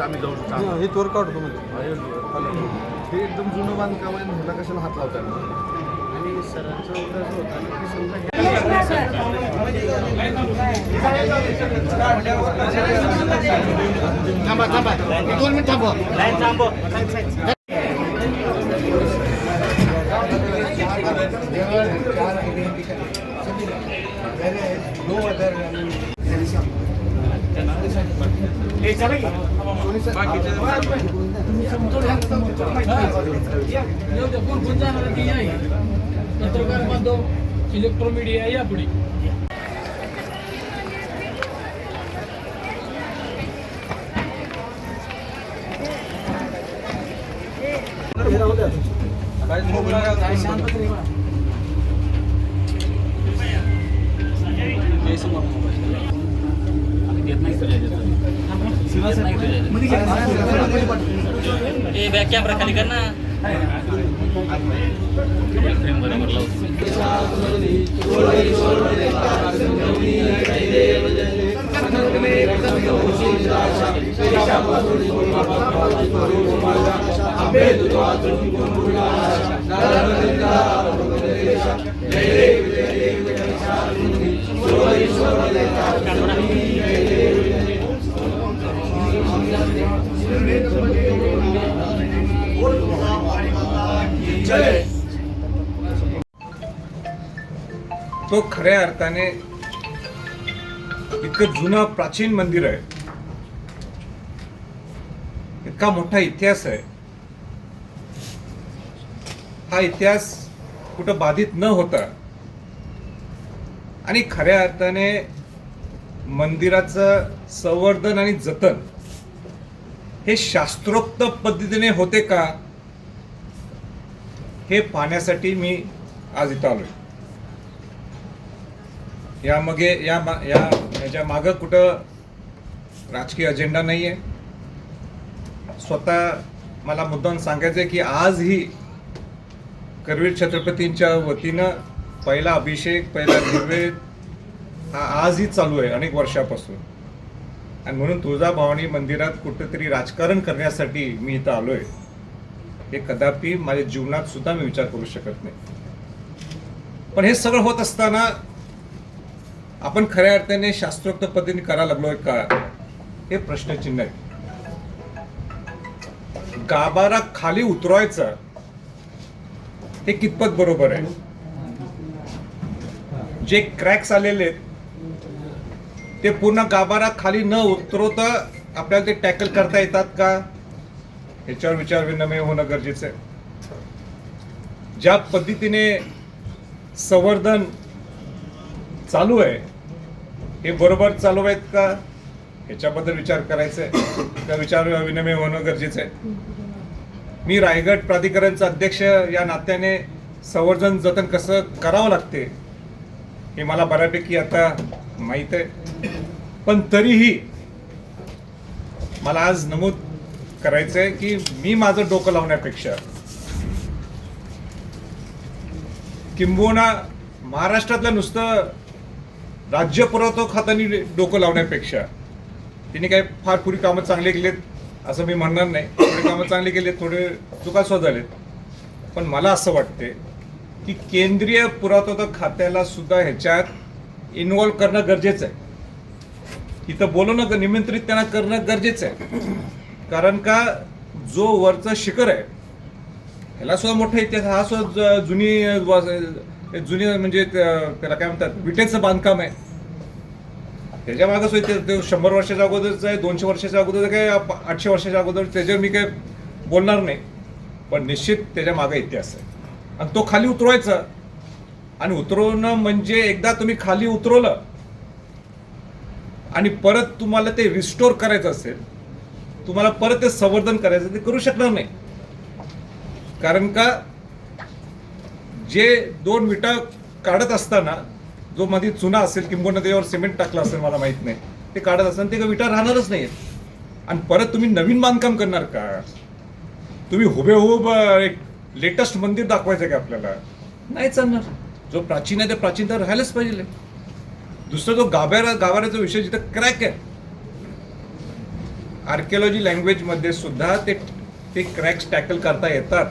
आम्ही जाऊ शकतो हे तोर काढतो हे एकदम जुनं बांधकाम आहे, ह्याला कशाला हात लावतात आणि सरांचं थांबा 2 मिनिट थांबवा पत्रकार बांधव इलेक्ट्रोमीडिया या पुढे बॅक कॅमेरा खाली कर ना बरोबर तो खऱ्या अर्थाने इतकं जुनं प्राचीन मंदिर आहे, इतका मोठा इतिहास आहे. हा इतिहास कुठं बाधित न होता आणि खऱ्या अर्थाने मंदिराचं संवर्धन आणि जतन हे शास्त्रोक्त पद्धतीने होते का हे पाहण्यासाठी मी आज इथं आलोय. याच्या मागं कुठं राजकीय अजेंडा नाही आहे. स्वतः मला मुद्दाम सांगायचं आहे की आजही करवीर छत्रपतींच्या वतीनं पहिला अभिषेक, पहिला नैवेद्य हा आजही चालू आहे अनेक वर्षापासून. आणि म्हणून तुळजाभवानी मंदिरात कुठेतरी राजकारण करण्यासाठी मी इथं आलोय हे कदापि माझ्या जीवनात सुद्धा मी विचार करू शकत नाही. पण हे सगळं होत असताना आपण खऱ्या अर्थाने शास्त्रोक्त पद्धतीने करायला लागलोय का हे प्रश्नचिन्ह आहे. गाभारा खाली उतरवायचा हे कितपत बरोबर आहे? जे क्रॅक्स आलेले आहेत ते पूर्ण गाभारा खाली न उतरवता आपल्याला ते टॅकल करता येतात का याच्यावर विचार विनिमय होणं गरजेचं आहे. ज्या पद्धतीने संवर्धन चालू आहे हे बरोबर चालू आहेत का ह्याच्याबद्दल विचार करायचा आहे, त्या विचार विनिमय होणं गरजेचं आहे. मी रायगड प्राधिकरणचा अध्यक्ष या नात्याने संवर्धन जतन कसं करावं लागते हे मला बऱ्यापैकी आता माहीत आहे. पण तरीही मला आज नमूद करायचं आहे की मी माझं डोकं लावण्यापेक्षा किंबहुना महाराष्ट्रातलं नुसतं राज्य पुरवठा खात्याने डोकं लावण्यापेक्षा तिने काही फार पुरी कामं चांगली केलीत असं मी म्हणणार नाही. थोडी कामं चांगली केलीत, थोडे चुकासो झालेत. पण मला असं वाटते की केंद्रीय पुरातत्व खात्याला सुद्धा ह्याच्यात इन्व्हॉल्व करणं गरजेचं आहे. इथं बोलवणं, निमंत्रित त्यांना करणं गरजेचं आहे. कारण का जो वरचं शिखर आहे ह्याला सुद्धा मोठा इतिहास, हा सुद्धा जुनी म्हणजे त्याला काय म्हणतात विटेचं बांधकाम आहे. त्याच्या मागं ते 100 वर्षाच्या अगोदरचं आहे, 200 वर्षाच्या अगोदर काय 800 वर्षाच्या अगोदर, त्याच्यावर मी काय बोलणार नाही. पण निश्चित त्याच्या मागे इतिहास आहे आणि तो खाली उतरवायचा. आणि उतरवणं म्हणजे एकदा तुम्ही खाली उतरवलं आणि परत तुम्हाला ते रिस्टोर करायचं असेल, तुम्हाला परत ते संवर्धन करायचं, ते करू शकणार नाही. कारण का जे 2 विटा काढत असताना जो मध्ये चुना असेल किंबहुना त्याच्यावर सिमेंट टाकलं असेल मला माहित नाही, ते काढत असताना ते विटा राहणारच नाहीत. आणि परत तुम्ही नवीन बांधकाम करणार का? तुम्ही हुबेहूब एक लेटेस्ट मंदिर दाखवायचं का आपल्याला? नाही चालणार. जो प्राचीन आहे ते प्राचीन तर राहायलाच पाहिजे. दुसरा जो गाभाऱ्याचा विषय जिथं क्रॅक आहे, आर्किओलॉजी लँग्वेज मध्ये सुद्धा ते क्रॅक्स टॅकल करता येतात.